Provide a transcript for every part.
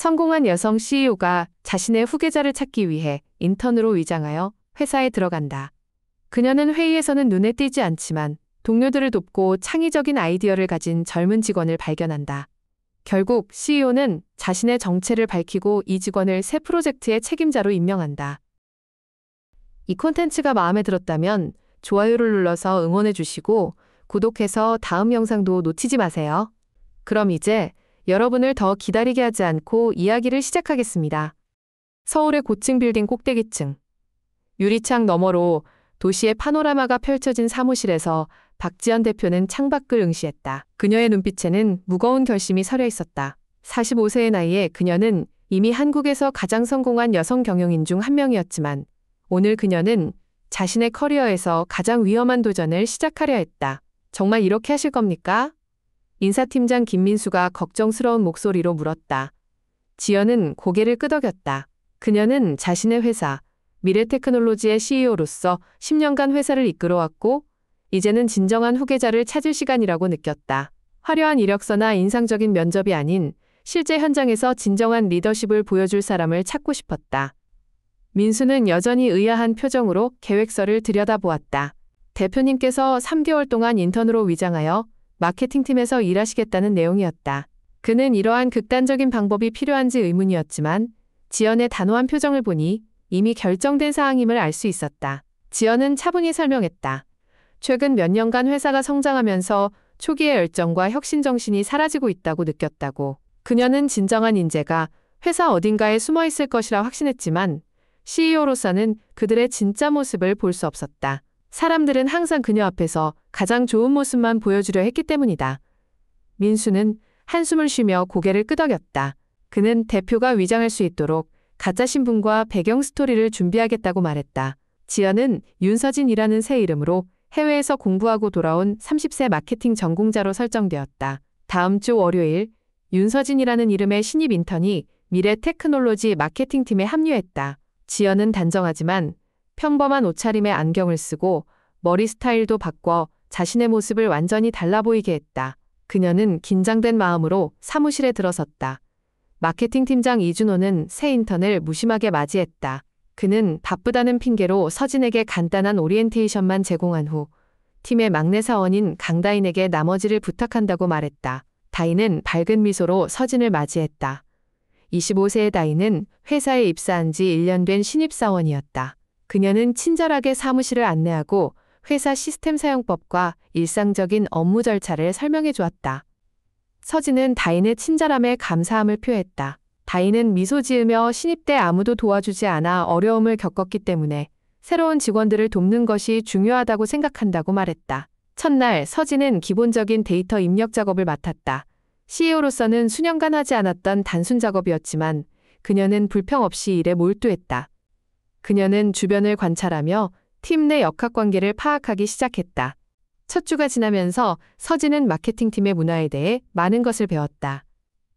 성공한 여성 CEO가 자신의 후계자를 찾기 위해 인턴으로 위장하여 회사에 들어간다. 그녀는 회의에서는 눈에 띄지 않지만 동료들을 돕고 창의적인 아이디어를 가진 젊은 직원을 발견한다. 결국 CEO는 자신의 정체를 밝히고 이 직원을 새 프로젝트의 책임자로 임명한다. 이 콘텐츠가 마음에 들었다면 좋아요를 눌러서 응원해 주시고 구독해서 다음 영상도 놓치지 마세요. 그럼 이제 여러분을 더 기다리게 하지 않고 이야기를 시작하겠습니다. 서울의 고층 빌딩 꼭대기층. 유리창 너머로 도시의 파노라마가 펼쳐진 사무실에서 박지연 대표는 창밖을 응시했다. 그녀의 눈빛에는 무거운 결심이 서려 있었다. 45세의 나이에 그녀는 이미 한국에서 가장 성공한 여성 경영인 중 한 명이었지만 오늘 그녀는 자신의 커리어에서 가장 위험한 도전을 시작하려 했다. 정말 이렇게 하실 겁니까? 인사팀장 김민수가 걱정스러운 목소리로 물었다. 지연은 고개를 끄덕였다. 그녀는 자신의 회사, 미래테크놀로지의 CEO로서 10년간 회사를 이끌어왔고 이제는 진정한 후계자를 찾을 시간이라고 느꼈다. 화려한 이력서나 인상적인 면접이 아닌 실제 현장에서 진정한 리더십을 보여줄 사람을 찾고 싶었다. 민수는 여전히 의아한 표정으로 계획서를 들여다보았다. 대표님께서 3개월 동안 인턴으로 위장하여 마케팅팀에서 일하시겠다는 내용이었다. 그는 이러한 극단적인 방법이 필요한지 의문이었지만 지연의 단호한 표정을 보니 이미 결정된 사항임을 알 수 있었다. 지연은 차분히 설명했다. 최근 몇 년간 회사가 성장하면서 초기의 열정과 혁신 정신이 사라지고 있다고 느꼈다고. 그녀는 진정한 인재가 회사 어딘가에 숨어 있을 것이라 확신했지만 CEO로서는 그들의 진짜 모습을 볼 수 없었다. 사람들은 항상 그녀 앞에서 가장 좋은 모습만 보여주려 했기 때문이다. 민수는 한숨을 쉬며 고개를 끄덕였다. 그는 대표가 위장할 수 있도록 가짜 신분과 배경 스토리를 준비하겠다고 말했다. 지연은 윤서진이라는 새 이름으로 해외에서 공부하고 돌아온 30세 마케팅 전공자로 설정되었다. 다음 주 월요일 윤서진이라는 이름의 신입 인턴이 미래테크놀로지 마케팅팀에 합류했다. 지연은 단정하지만 평범한 옷차림에 안경을 쓰고 머리 스타일도 바꿔 자신의 모습을 완전히 달라 보이게 했다. 그녀는 긴장된 마음으로 사무실에 들어섰다. 마케팅 팀장 이준호는 새 인턴을 무심하게 맞이했다. 그는 바쁘다는 핑계로 서진에게 간단한 오리엔테이션만 제공한 후 팀의 막내 사원인 강다인에게 나머지를 부탁한다고 말했다. 다인은 밝은 미소로 서진을 맞이했다. 25세의 다인은 회사에 입사한 지 1년 된 신입사원이었다. 그녀는 친절하게 사무실을 안내하고 회사 시스템 사용법과 일상적인 업무 절차를 설명해 주었다. 서진은 다인의 친절함에 감사함을 표했다. 다인은 미소 지으며 신입 때 아무도 도와주지 않아 어려움을 겪었기 때문에 새로운 직원들을 돕는 것이 중요하다고 생각한다고 말했다. 첫날 서진은 기본적인 데이터 입력 작업을 맡았다. CEO로서는 수년간 하지 않았던 단순 작업이었지만 그녀는 불평 없이 일에 몰두했다. 그녀는 주변을 관찰하며 팀 내 역학관계를 파악하기 시작했다. 첫 주가 지나면서 서진은 마케팅팀의 문화에 대해 많은 것을 배웠다.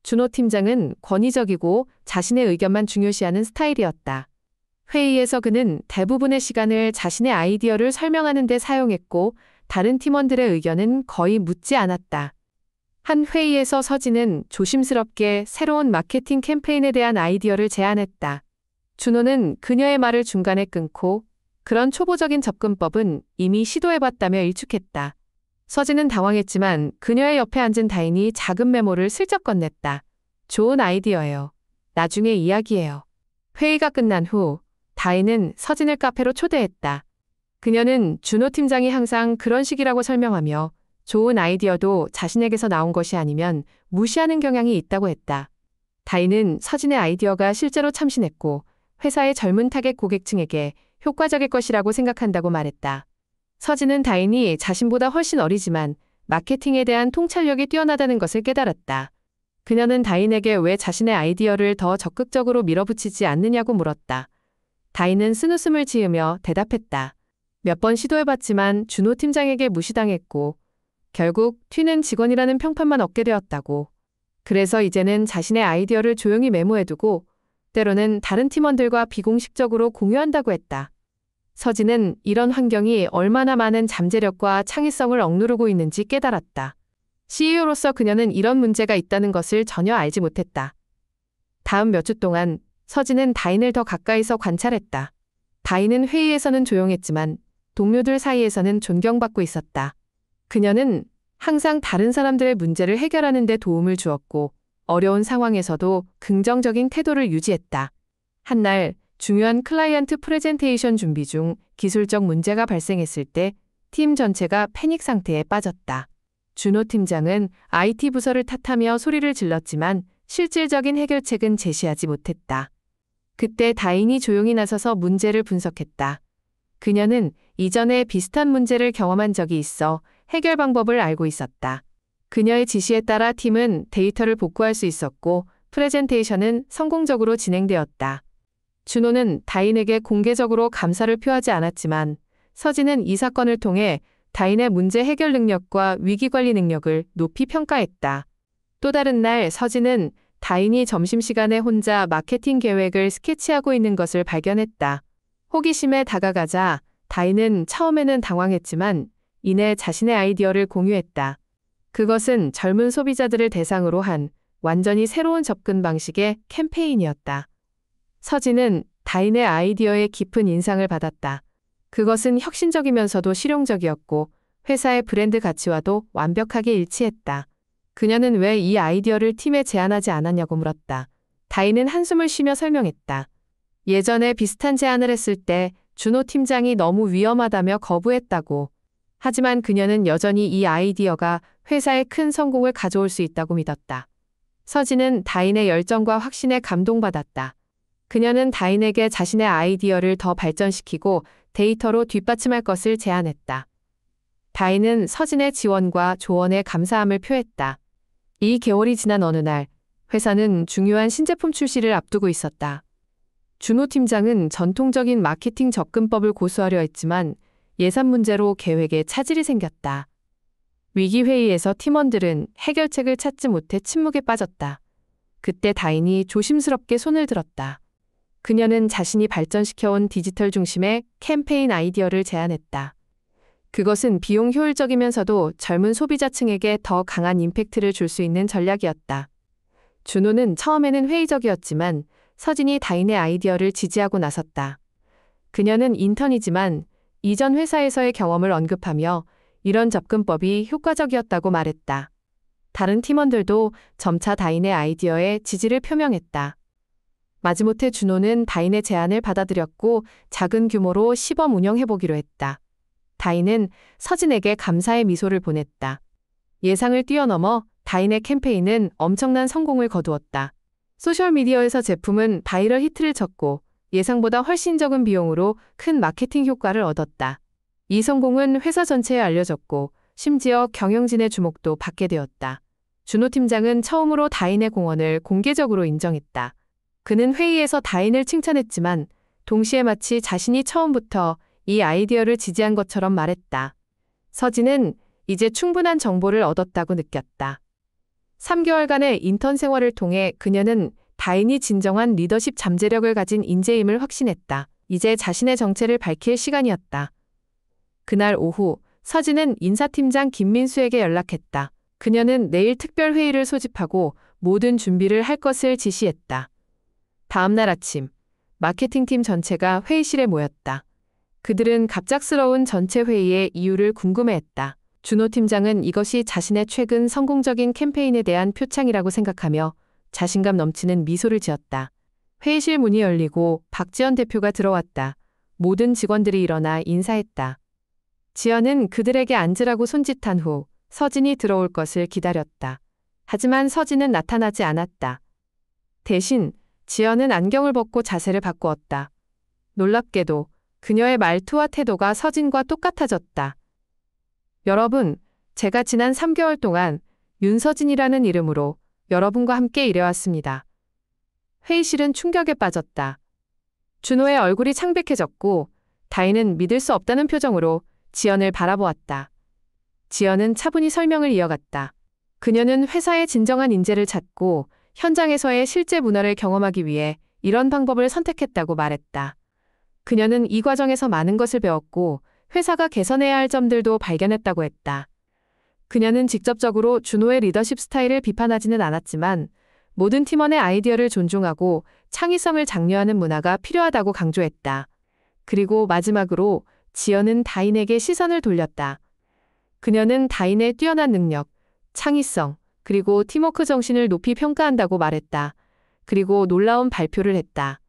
준호 팀장은 권위적이고 자신의 의견만 중요시하는 스타일이었다. 회의에서 그는 대부분의 시간을 자신의 아이디어를 설명하는 데 사용했고 다른 팀원들의 의견은 거의 묻지 않았다. 한 회의에서 서진은 조심스럽게 새로운 마케팅 캠페인에 대한 아이디어를 제안했다. 준호는 그녀의 말을 중간에 끊고 그런 초보적인 접근법은 이미 시도해봤다며 일축했다. 서진은 당황했지만 그녀의 옆에 앉은 다인이 작은 메모를 슬쩍 건넸다. 좋은 아이디어예요. 나중에 이야기해요. 회의가 끝난 후 다인은 서진을 카페로 초대했다. 그녀는 준호 팀장이 항상 그런 식이라고 설명하며 좋은 아이디어도 자신에게서 나온 것이 아니면 무시하는 경향이 있다고 했다. 다인은 서진의 아이디어가 실제로 참신했고 회사의 젊은 타겟 고객층에게 효과적일 것이라고 생각한다고 말했다. 서진은 다인이 자신보다 훨씬 어리지만 마케팅에 대한 통찰력이 뛰어나다는 것을 깨달았다. 그녀는 다인에게 왜 자신의 아이디어를 더 적극적으로 밀어붙이지 않느냐고 물었다. 다인은 쓴웃음을 지으며 대답했다. 몇 번 시도해봤지만 준호 팀장에게 무시당했고 결국 튀는 직원이라는 평판만 얻게 되었다고. 그래서 이제는 자신의 아이디어를 조용히 메모해두고 때로는 다른 팀원들과 비공식적으로 공유한다고 했다. 서진은 이런 환경이 얼마나 많은 잠재력과 창의성을 억누르고 있는지 깨달았다. CEO로서 그녀는 이런 문제가 있다는 것을 전혀 알지 못했다. 다음 몇 주 동안 서진은 다인을 더 가까이서 관찰했다. 다인은 회의에서는 조용했지만 동료들 사이에서는 존경받고 있었다. 그녀는 항상 다른 사람들의 문제를 해결하는 데 도움을 주었고 어려운 상황에서도 긍정적인 태도를 유지했다. 한날 중요한 클라이언트 프레젠테이션 준비 중 기술적 문제가 발생했을 때 팀 전체가 패닉 상태에 빠졌다. 준호 팀장은 IT 부서를 탓하며 소리를 질렀지만 실질적인 해결책은 제시하지 못했다. 그때 다인이 조용히 나서서 문제를 분석했다. 그녀는 이전에 비슷한 문제를 경험한 적이 있어 해결 방법을 알고 있었다. 그녀의 지시에 따라 팀은 데이터를 복구할 수 있었고 프레젠테이션은 성공적으로 진행되었다. 준호는 다인에게 공개적으로 감사를 표하지 않았지만 서진은 이 사건을 통해 다인의 문제 해결 능력과 위기관리 능력을 높이 평가했다. 또 다른 날 서진은 다인이 점심시간에 혼자 마케팅 계획을 스케치하고 있는 것을 발견했다. 호기심에 다가가자 다인은 처음에는 당황했지만 이내 자신의 아이디어를 공유했다. 그것은 젊은 소비자들을 대상으로 한 완전히 새로운 접근 방식의 캠페인이었다. 서진은 다인의 아이디어에 깊은 인상을 받았다. 그것은 혁신적이면서도 실용적이었고 회사의 브랜드 가치와도 완벽하게 일치했다. 그녀는 왜 이 아이디어를 팀에 제안하지 않았냐고 물었다. 다인은 한숨을 쉬며 설명했다. 예전에 비슷한 제안을 했을 때 준호 팀장이 너무 위험하다며 거부했다고. 하지만 그녀는 여전히 이 아이디어가 회사에 큰 성공을 가져올 수 있다고 믿었다. 서진은 다인의 열정과 확신에 감동받았다. 그녀는 다인에게 자신의 아이디어를 더 발전시키고 데이터로 뒷받침할 것을 제안했다. 다인은 서진의 지원과 조언에 감사함을 표했다. 2개월이 지난 어느 날, 회사는 중요한 신제품 출시를 앞두고 있었다. 준호 팀장은 전통적인 마케팅 접근법을 고수하려 했지만 예산 문제로 계획에 차질이 생겼다. 위기회의에서 팀원들은 해결책을 찾지 못해 침묵에 빠졌다. 그때 다인이 조심스럽게 손을 들었다. 그녀는 자신이 발전시켜온 디지털 중심의 캠페인 아이디어를 제안했다. 그것은 비용 효율적이면서도 젊은 소비자층에게 더 강한 임팩트를 줄 수 있는 전략이었다. 준호는 처음에는 회의적이었지만 서진이 다인의 아이디어를 지지하고 나섰다. 그녀는 인턴이지만 이전 회사에서의 경험을 언급하며 이런 접근법이 효과적이었다고 말했다. 다른 팀원들도 점차 다인의 아이디어에 지지를 표명했다. 마지못해 준호는 다인의 제안을 받아들였고 작은 규모로 시범 운영해보기로 했다. 다인은 서진에게 감사의 미소를 보냈다. 예상을 뛰어넘어 다인의 캠페인은 엄청난 성공을 거두었다. 소셜미디어에서 제품은 바이럴 히트를 쳤고 예상보다 훨씬 적은 비용으로 큰 마케팅 효과를 얻었다. 이 성공은 회사 전체에 알려졌고 심지어 경영진의 주목도 받게 되었다. 준호 팀장은 처음으로 다인의 공헌을 공개적으로 인정했다. 그는 회의에서 다인을 칭찬했지만 동시에 마치 자신이 처음부터 이 아이디어를 지지한 것처럼 말했다. 서진은 이제 충분한 정보를 얻었다고 느꼈다. 3개월간의 인턴 생활을 통해 그녀는 다인이 진정한 리더십 잠재력을 가진 인재임을 확신했다. 이제 자신의 정체를 밝힐 시간이었다. 그날 오후 서진은 인사팀장 김민수에게 연락했다. 그녀는 내일 특별회의를 소집하고 모든 준비를 할 것을 지시했다. 다음 날 아침, 마케팅팀 전체가 회의실에 모였다. 그들은 갑작스러운 전체 회의의 이유를 궁금해했다. 준호 팀장은 이것이 자신의 최근 성공적인 캠페인에 대한 표창이라고 생각하며 자신감 넘치는 미소를 지었다. 회의실 문이 열리고 박지연 대표가 들어왔다. 모든 직원들이 일어나 인사했다. 지연은 그들에게 앉으라고 손짓한 후 서진이 들어올 것을 기다렸다. 하지만 서진은 나타나지 않았다. 대신 지연은 안경을 벗고 자세를 바꾸었다. 놀랍게도 그녀의 말투와 태도가 서진과 똑같아졌다. 여러분, 제가 지난 3개월 동안 윤서진이라는 이름으로 여러분과 함께 일해왔습니다. 회의실은 충격에 빠졌다. 준호의 얼굴이 창백해졌고 다인은 믿을 수 없다는 표정으로 지연을 바라보았다. 지연은 차분히 설명을 이어갔다. 그녀는 회사의 진정한 인재를 찾고 현장에서의 실제 문화를 경험하기 위해 이런 방법을 선택했다고 말했다. 그녀는 이 과정에서 많은 것을 배웠고 회사가 개선해야 할 점들도 발견했다고 했다. 그녀는 직접적으로 준호의 리더십 스타일을 비판하지는 않았지만 모든 팀원의 아이디어를 존중하고 창의성을 장려하는 문화가 필요하다고 강조했다. 그리고 마지막으로 지연은 다인에게 시선을 돌렸다. 그녀는 다인의 뛰어난 능력, 창의성, 그리고 팀워크 정신을 높이 평가한다고 말했다. 그리고 놀라운 발표를 했다.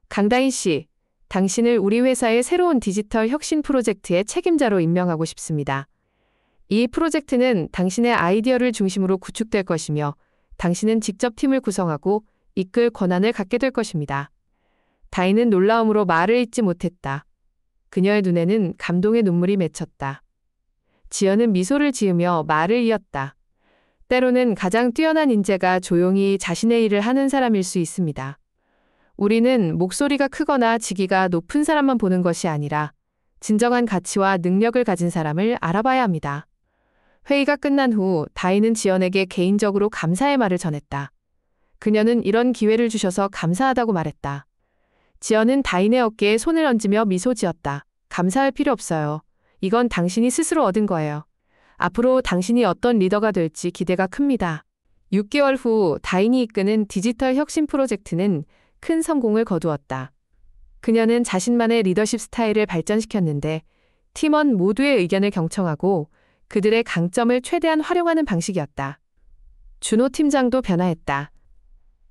강다인 씨, 당신을 우리 회사의 새로운 디지털 혁신 프로젝트의 책임자로 임명하고 싶습니다. 이 프로젝트는 당신의 아이디어를 중심으로 구축될 것이며 당신은 직접 팀을 구성하고 이끌 권한을 갖게 될 것입니다. 다인은 놀라움으로 말을 잇지 못했다. 그녀의 눈에는 감동의 눈물이 맺혔다. 지연은 미소를 지으며 말을 이었다. 때로는 가장 뛰어난 인재가 조용히 자신의 일을 하는 사람일 수 있습니다. 우리는 목소리가 크거나 직위가 높은 사람만 보는 것이 아니라 진정한 가치와 능력을 가진 사람을 알아봐야 합니다. 회의가 끝난 후 다인은 지연에게 개인적으로 감사의 말을 전했다. 그녀는 이런 기회를 주셔서 감사하다고 말했다. 지연은 다인의 어깨에 손을 얹으며 미소 지었다. 감사할 필요 없어요. 이건 당신이 스스로 얻은 거예요. 앞으로 당신이 어떤 리더가 될지 기대가 큽니다. 6개월 후 다인이 이끄는 디지털 혁신 프로젝트는 큰 성공을 거두었다. 그녀는 자신만의 리더십 스타일을 발전시켰는데 팀원 모두의 의견을 경청하고 그들의 강점을 최대한 활용하는 방식이었다. 준호 팀장도 변화했다.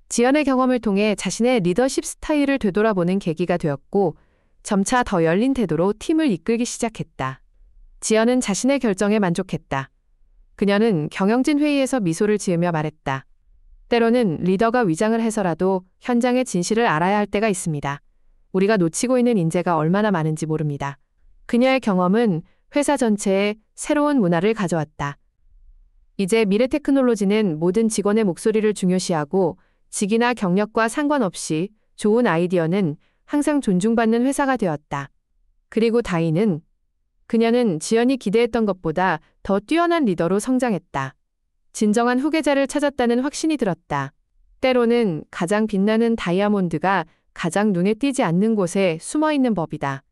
지연의 경험을 통해 자신의 리더십 스타일을 되돌아보는 계기가 되었고 점차 더 열린 태도로 팀을 이끌기 시작했다. 지연은 자신의 결정에 만족했다. 그녀는 경영진 회의에서 미소를 지으며 말했다. 때로는 리더가 위장을 해서라도 현장의 진실을 알아야 할 때가 있습니다. 우리가 놓치고 있는 인재가 얼마나 많은지 모릅니다. 그녀의 경험은 회사 전체에 새로운 문화를 가져왔다. 이제 미래 테크놀로지는 모든 직원의 목소리를 중요시하고 직위나 경력과 상관없이 좋은 아이디어는 항상 존중받는 회사가 되었다. 그리고 다인은 그녀는 지연이 기대했던 것보다 더 뛰어난 리더로 성장했다. 진정한 후계자를 찾았다는 확신이 들었다. 때로는 가장 빛나는 다이아몬드가 가장 눈에 띄지 않는 곳에 숨어 있는 법이다.